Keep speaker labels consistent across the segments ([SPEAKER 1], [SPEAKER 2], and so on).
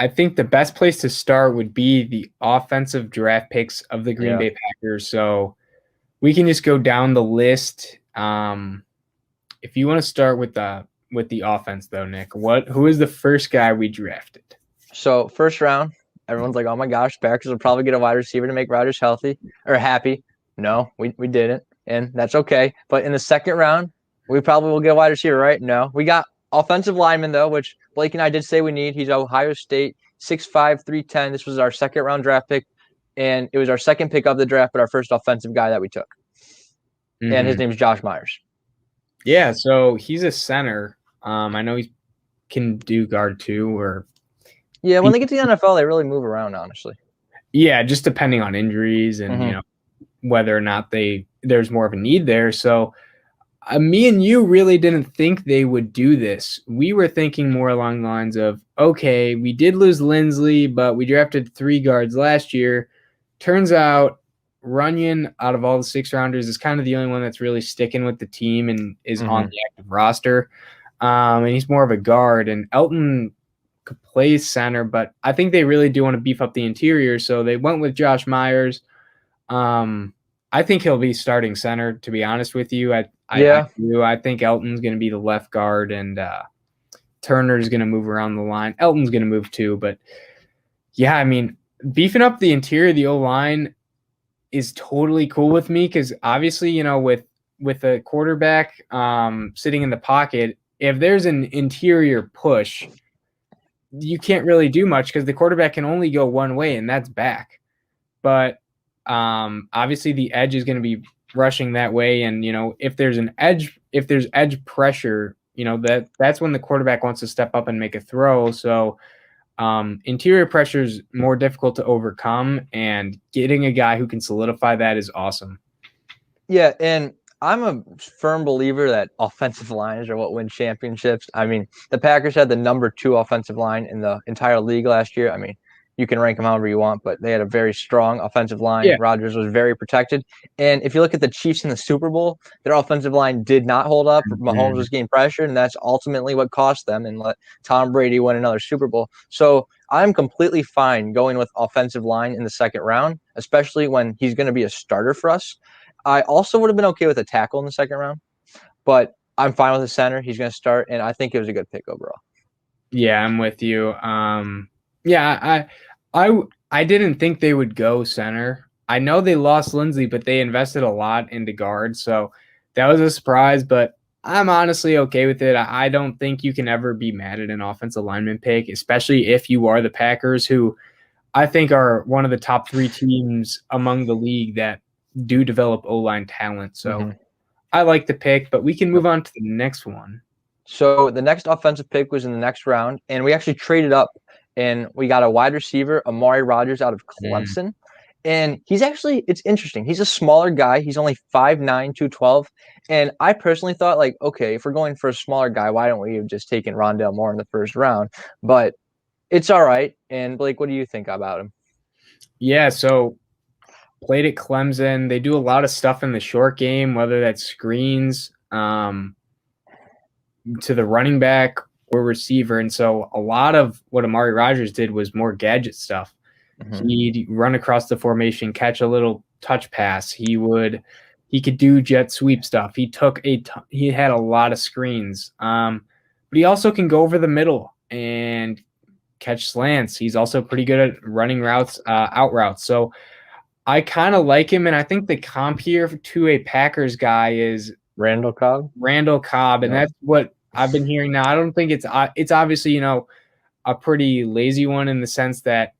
[SPEAKER 1] I think the best place to start would be the offensive draft picks of the Green
[SPEAKER 2] Yeah.
[SPEAKER 1] Bay Packers. So we can just go down the list. If you want to start with the offense, though, Nick, who is the first guy we drafted?
[SPEAKER 2] So first round, everyone's like, "Oh my gosh, Packers will probably get a wide receiver to make Rodgers healthy or happy." No, we didn't, and that's okay. But in the second round, we probably will get a wide receiver, right? No, we got offensive lineman though, which Blake and I did say we need. He's Ohio State, 6'5", 310. This was our second round draft pick, and it was our second pick of the draft, but our first offensive guy that we took, and his
[SPEAKER 1] Mm-hmm.
[SPEAKER 2] name is Josh Meyers.
[SPEAKER 1] Yeah, so he's a center. I know he can do guard too, or
[SPEAKER 2] Yeah, when they get to the NFL, they really move around, honestly.
[SPEAKER 1] yeah, just depending on injuries and whether or not there's more of a need there. So me and you really didn't think they would do this. We were thinking more along the lines of, okay, we did lose Lindsley, but we drafted 3 guards last year. Turns out Runyon, out of all the 6-rounders, is kind of the only one that's really sticking with the team and is on the active roster. And he's more of a guard. And Elton could play center, but I think they really do want to beef up the interior. So they went with Josh Meyers. I think he'll be starting center, to be honest with you. I do. I think Elton's going to be the left guard, and Turner's going to move around the line. Elton's going to move too, but yeah, I mean, beefing up the interior of the O-line is totally cool with me because obviously, with a quarterback sitting in the pocket, if there's an interior push, you can't really do much because the quarterback can only go one way, and that's back. But obviously the edge is going to be rushing that way, and if there's edge pressure, that's when the quarterback wants to step up and make a throw. So interior pressure is more difficult to overcome, and getting a guy who can solidify that is awesome.
[SPEAKER 2] Yeah, and I'm a firm believer that offensive lines are what win championships. I mean, the Packers had the number 2 offensive line in the entire league last year. I mean, you can rank them however you want, but they had a very strong offensive line.
[SPEAKER 1] Yeah.
[SPEAKER 2] Rodgers was very protected. And if you look at the Chiefs in the Super Bowl, their offensive line did not hold up. Mahomes was getting pressure, and that's ultimately what cost them and let Tom Brady win another Super Bowl. So I'm completely fine going with offensive line in the second round, especially when he's going to be a starter for us. I also would have been okay with a tackle in the second round, but I'm fine with the center. He's going to start, and I think it was a good pick overall.
[SPEAKER 1] Yeah, I'm with you. Yeah, I didn't think they would go center. I know they lost Lindsley, but they invested a lot into guard, so that was a surprise. But I'm honestly okay with it. I don't think you can ever be mad at an offensive lineman pick, especially if you are the Packers, who I think are one of the top 3 teams among the league that do develop O-line talent. So I like the pick, but we can move on to the next one.
[SPEAKER 2] So the next offensive pick was in the next round, and we actually traded up, and we got a wide receiver, Amari Rodgers, out of Clemson. And it's interesting. He's a smaller guy. He's only 5'9", 212. And I personally thought, like, okay, if we're going for a smaller guy, why don't we have just taken Rondale Moore in the first round? But it's all right. And Blake, what do you think about him?
[SPEAKER 1] Yeah, so played at Clemson. They do a lot of stuff in the short game, whether that's screens to the running back or receiver. And so a lot of what Amari Rogers did was more gadget stuff. He'd run across the formation, catch a little touch pass. He could do jet sweep stuff. He had a lot of screens. But he also can go over the middle and catch slants. He's also pretty good at running routes, out routes. So I kind of like him, and I think the comp here to a Packers guy is
[SPEAKER 2] Randall Cobb,
[SPEAKER 1] and that's what I've been hearing now. I don't think it's obviously a pretty lazy one in the sense that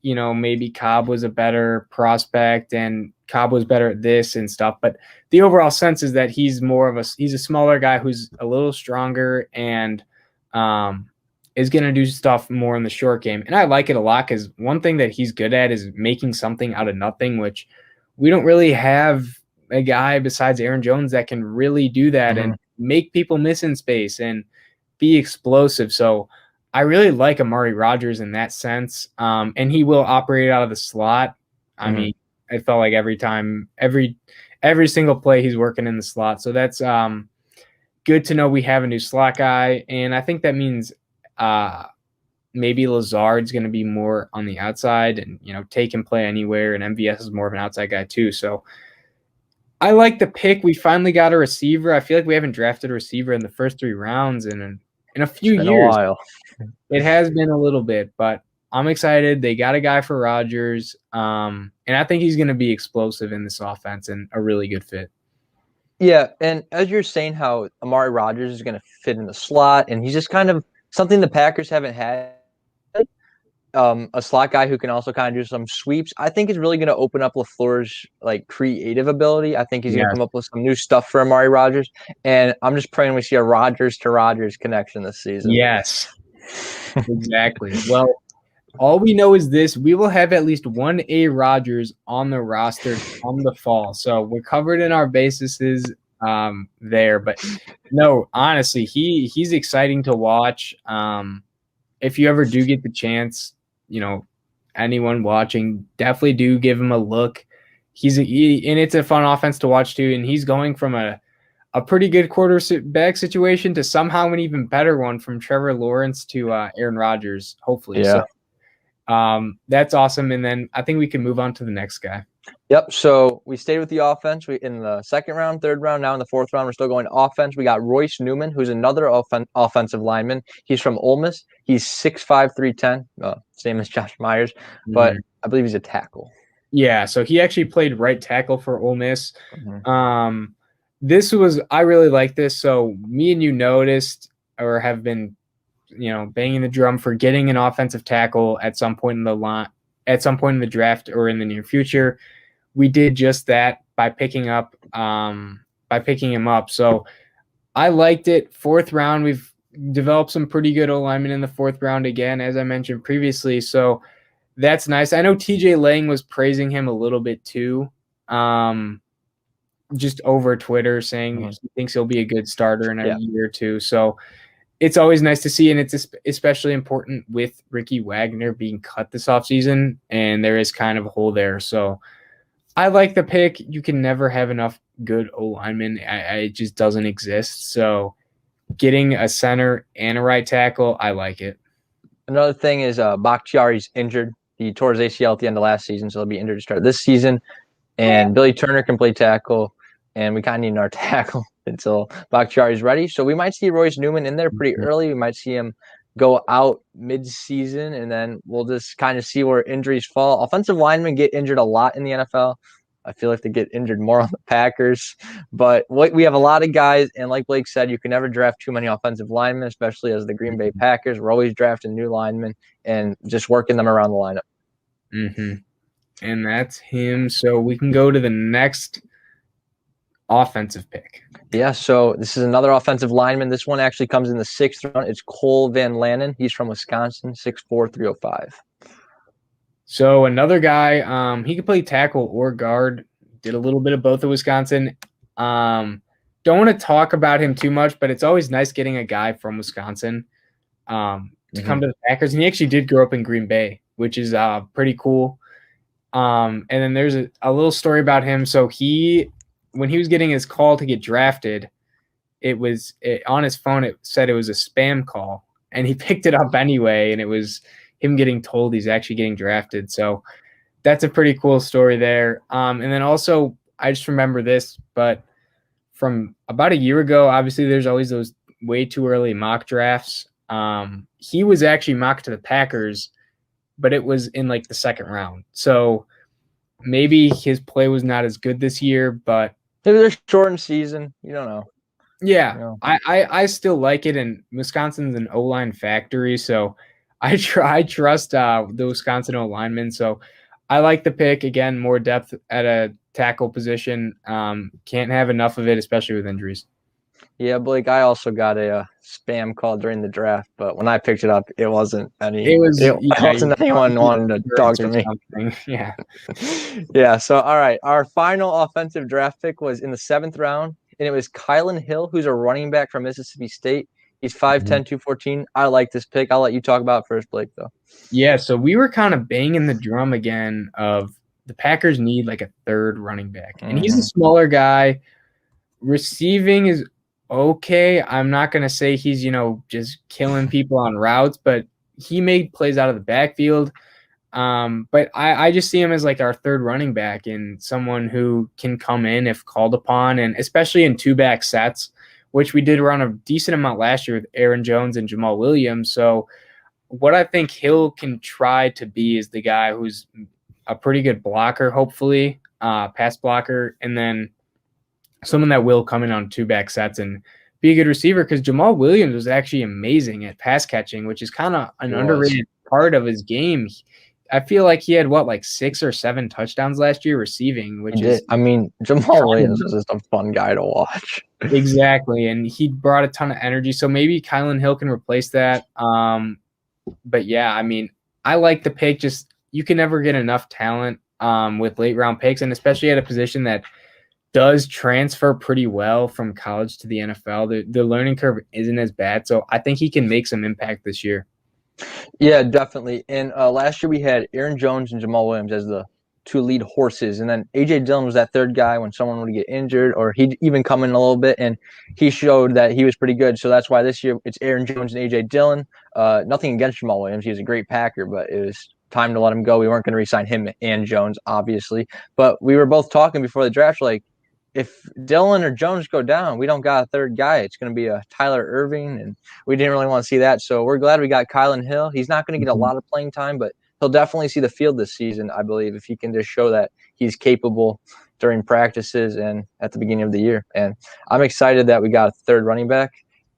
[SPEAKER 1] maybe Cobb was a better prospect and Cobb was better at this and stuff, but the overall sense is that he's a smaller guy who's a little stronger and is going to do stuff more in the short game. And I like it a lot because one thing that he's good at is making something out of nothing, which we don't really have a guy besides Aaron Jones that can really do that and make people miss in space and be explosive. So I really like Amari Rogers in that sense. And he will operate out of the slot. I mean, I felt like every single play he's working in the slot. So that's good to know we have a new slot guy. And I think that means maybe Lazard's going to be more on the outside and, take and play anywhere. And MVS is more of an outside guy too. So I like the pick. We finally got a receiver. I feel like we haven't drafted a receiver in the first 3 rounds in a few
[SPEAKER 2] It's been
[SPEAKER 1] years.
[SPEAKER 2] a while.
[SPEAKER 1] It has been a little bit, but I'm excited. They got a guy for Rodgers. And I think he's going to be explosive in this offense and a really good fit.
[SPEAKER 2] Yeah, and as you're saying how Amari Rogers is going to fit in the slot, and he's just kind of something the Packers haven't had, a slot guy who can also kind of do some sweeps. I think is really going to open up LaFleur's creative ability. I think he's going to come up with some new stuff for Amari Rogers, and I'm just praying we see a Rogers to Rogers connection this season.
[SPEAKER 1] Yes, exactly. Well, all we know is this: we will have at least one A Rodgers on the roster come the fall. So we're covered in our bases there. But no, honestly, he's exciting to watch. If you ever do get the chance, anyone watching, definitely do give him a look. And it's a fun offense to watch too. And he's going from a pretty good quarterback situation to somehow an even better one, from Trevor Lawrence to Aaron Rodgers, hopefully.
[SPEAKER 2] Yeah.
[SPEAKER 1] So that's awesome. And then I think we can move on to the next guy.
[SPEAKER 2] Yep. So we stayed with the offense. In the second round, third round, now in the fourth round, we're still going offense. We got Royce Newman, who's another offensive lineman. He's from Ole Miss. He's 6'5", 310, same as Josh Meyers, but I believe he's a tackle.
[SPEAKER 1] Yeah. So he actually played right tackle for Ole Miss. I really like this. So me and you noticed or have been, banging the drum for getting an offensive tackle at some point in the draft or in the near future. We did just that by picking him up. So I liked it. Fourth round, we've developed some pretty good O-linemen in the fourth round again, as I mentioned previously. So that's nice. I know TJ Lang was praising him a little bit too, just over Twitter, saying he thinks he'll be a good starter in a year or two. So it's always nice to see, and it's especially important with Ricky Wagner being cut this offseason, and there is kind of a hole there. So I like the pick. You can never have enough good O-linemen. It just doesn't exist. So getting a center and a right tackle, I like it.
[SPEAKER 2] Another thing is Bakhtiari's injured. He tore his ACL at the end of last season, so he'll be injured to start this season. And Billy Turner can play tackle, and we kind of need another tackle until Bakhtiari's ready. So we might see Royce Newman in there pretty early. We might see him go out mid-season, and then we'll just kind of see where injuries fall. Offensive linemen get injured a lot in the NFL. I feel like they get injured more on the Packers. But we have a lot of guys, and like Blake said, you can never draft too many offensive linemen, especially as the Green Bay Packers. We're always drafting new linemen and just working them around the lineup.
[SPEAKER 1] And that's him. So we can go to the next offensive pick.
[SPEAKER 2] Yeah, so this is another offensive lineman. This one actually comes in the 6th round. It's Cole Van Lanen. He's from Wisconsin, 6'4", 305.
[SPEAKER 1] So another guy, he could play tackle or guard. Did a little bit of both at Wisconsin. Don't want to talk about him too much, but it's always nice getting a guy from Wisconsin to come to the Packers. And he actually did grow up in Green Bay, which is pretty cool. And then there's a little story about him. So when he was getting his call to get drafted, on his phone, it said it was a spam call, and he picked it up anyway, and it was him getting told he's actually getting drafted. So that's a pretty cool story there. And then also, I just remember this, but from about a year ago, obviously there's always those way too early mock drafts. He was actually mocked to the Packers, but it was in like the 2nd round. So maybe his play was not as good this year, but
[SPEAKER 2] maybe they're shortened season. You don't know.
[SPEAKER 1] Yeah, I still like it, and Wisconsin's an O-line factory, so I trust the Wisconsin O-linemen. So I like the pick. Again, more depth at a tackle position. Can't have enough of it, especially with injuries.
[SPEAKER 2] Yeah, Blake, I also got a spam call during the draft, but when I picked it up, it wasn't wasn't anyone wanting to talk to me.
[SPEAKER 1] Yeah.
[SPEAKER 2] Yeah, so all right. Our final offensive draft pick was in the 7th round, and it was Kylan Hill, who's a running back from Mississippi State. He's 5'10", 214. I like this pick. I'll let you talk about it first, Blake, though.
[SPEAKER 1] Yeah, so we were kind of banging the drum again of the Packers need like a 3rd running back. And he's a smaller guy. Receiving is okay. I'm not going to say he's, just killing people on routes, but he made plays out of the backfield. But I just see him as like our third running back and someone who can come in if called upon, and especially in 2-back sets, which we did run a decent amount last year with Aaron Jones and Jamal Williams. So what I think Hill can try to be is the guy who's a pretty good blocker, hopefully, pass blocker, and then someone that will come in on 2-back sets and be a good receiver, because Jamal Williams was actually amazing at pass catching, which is kind of an underrated part of his game. I feel like he had like 6 or 7 touchdowns last year receiving, which is,
[SPEAKER 2] I mean, Jamal Williams is just a fun guy to watch.
[SPEAKER 1] Exactly, and he brought a ton of energy. So maybe Kylan Hill can replace that. But yeah, I mean, I like the pick. Just you can never get enough talent with late round picks, and especially at a position that does transfer pretty well from college to the NFL. The learning curve isn't as bad, so I think he can make some impact this year.
[SPEAKER 2] Yeah, definitely. And last year we had Aaron Jones and Jamal Williams as the 2 lead horses, and then A.J. Dillon was that third guy when someone would get injured, or he'd even come in a little bit, and he showed that he was pretty good. So that's why this year it's Aaron Jones and A.J. Dillon. Nothing against Jamal Williams. He was a great Packer, but it was time to let him go. We weren't going to re-sign him and Jones, obviously. But we were both talking before the draft, like, if Dillon or Jones go down, we don't got a third guy. It's going to be a Tyler Irving, and we didn't really want to see that. So we're glad we got Kylan Hill. He's not going to get a lot of playing time, but he'll definitely see the field this season, I believe, if he can just show that he's capable during practices and at the beginning of the year. And I'm excited that we got a third running back,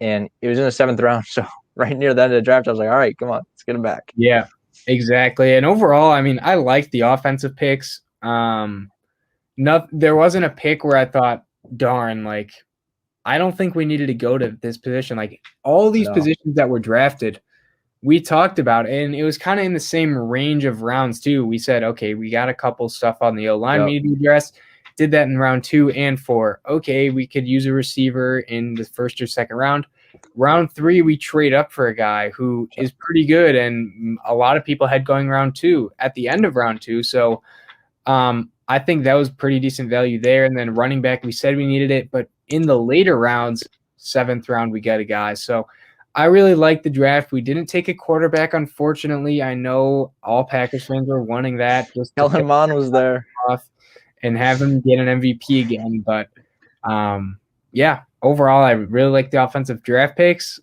[SPEAKER 2] and it was in the 7th round. So right near the end of the draft, I was like, all right, come on, let's get him back.
[SPEAKER 1] Yeah, exactly. And overall, I mean, I like the offensive picks. There wasn't a pick where I thought, darn, like, I don't think we needed to go to this position. Like, all these positions that were drafted, we talked about, and it was kind of in the same range of rounds too. We said, okay, we got a couple stuff on the O-line we need to address. Did that in round 2 and 4. Okay, we could use a receiver in the 1st or 2nd round. Round 3, we trade up for a guy who is pretty good, and a lot of people had going round 2 at the end of round 2. So, I think that was pretty decent value there. And then running back, we said we needed it, but in the later rounds, 7th round, we got a guy. So I really like the draft. We didn't take a quarterback, unfortunately. I know all Packers fans were wanting that. Just
[SPEAKER 2] Kylin Hill was there
[SPEAKER 1] and have him get an MVP again. But yeah, overall, I really like the offensive draft picks.